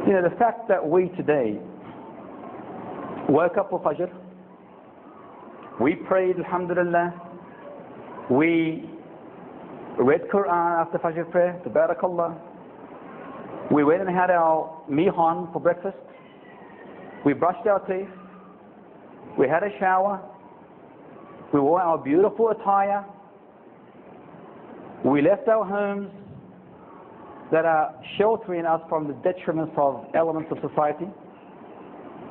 You know, the fact that we today woke up for Fajr, we prayed, alhamdulillah, we read Quran after Fajr prayer, tabarakallah, we went and had our mihan for breakfast, we brushed our teeth, we had a shower, we wore our beautiful attire, we left our homes that are sheltering us from the detriments of elements of society.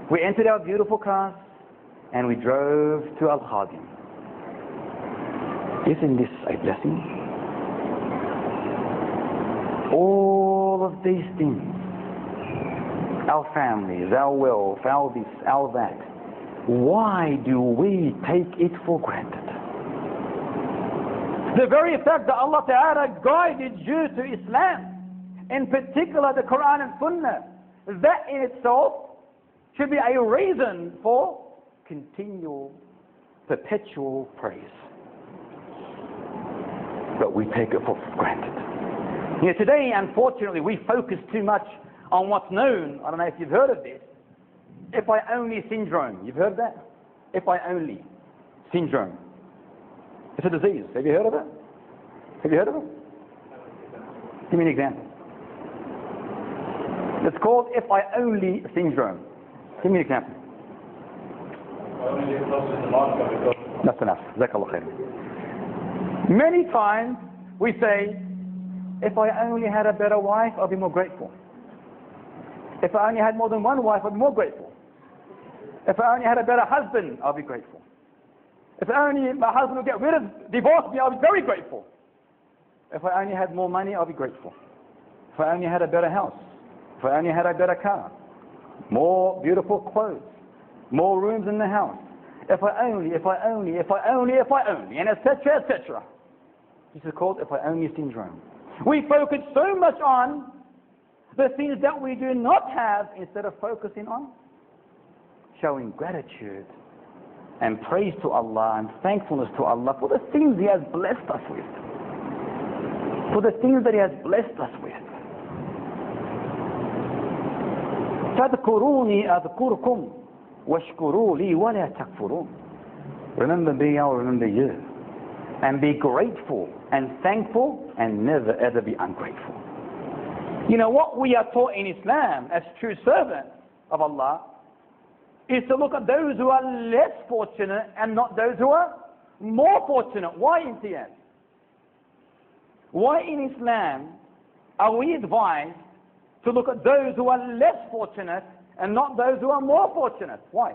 We entered our beautiful cars and we drove to Al-Khadim. Isn't this a blessing? All of these things, our families, our wealth, our this, our that, why do we take it for granted? The very fact that Allah Ta'ala guided you to Islam, in particular the Quran and Sunnah, that in itself should be a reason for continual, perpetual praise. But we take it for granted. You know, today, unfortunately, we focus too much on what's known. I don't know if you've heard of this. If I only syndrome. You've heard of that? If I only syndrome. It's a disease. Have you heard of it? Have you heard of it? Give me an example. It's called if I only syndrome. Give me an example. That's enough. Jazakallah khair. Many times we say, if I only had a better wife, I'll be more grateful. If I only had more than one wife, I'll be more grateful. If I only had a better husband, I'll be grateful. If only my husband would get rid of, divorce me, I'll be very grateful. If I only had more money, I'll be grateful. If I only had a better house. If I only had a better car. More beautiful clothes. More rooms in the house. If I only, and etc., etc. This is called if I only syndrome. We focus so much on the things that we do not have instead of focusing on showing gratitude and praise to Allah and thankfulness to Allah for the things He has blessed us with. For the things that He has blessed us with. فَاذْكُرُونِي أَذْكُرْكُمْ وَاشْكُرُوا لِي وَلَا تَكْفُرُونَ. Remember me, I'll remember you. And be grateful and thankful and never ever be ungrateful. You know what we are taught in Islam as true servants of Allah is to look at those who are less fortunate and not those who are more fortunate. Why, Imtiaz? Why in Islam are we advised to look at those who are less fortunate and not those who are more fortunate? Why?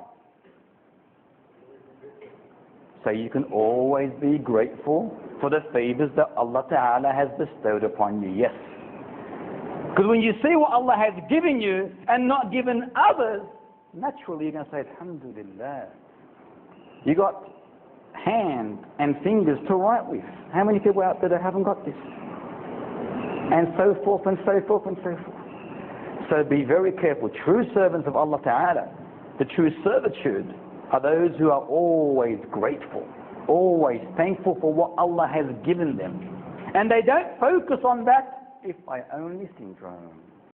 So you can always be grateful for the favors that Allah Ta'ala has bestowed upon you. Yes. Because when you see what Allah has given you and not given others, naturally you're going to say, Alhamdulillah. You got hand and fingers to write with. How many people out there that haven't got this? And so forth and so forth and so forth. So be very careful. True servants of Allah Ta'ala, the true servitude, are those who are always grateful, always thankful for what Allah has given them. And they don't focus on that if I only syndrome.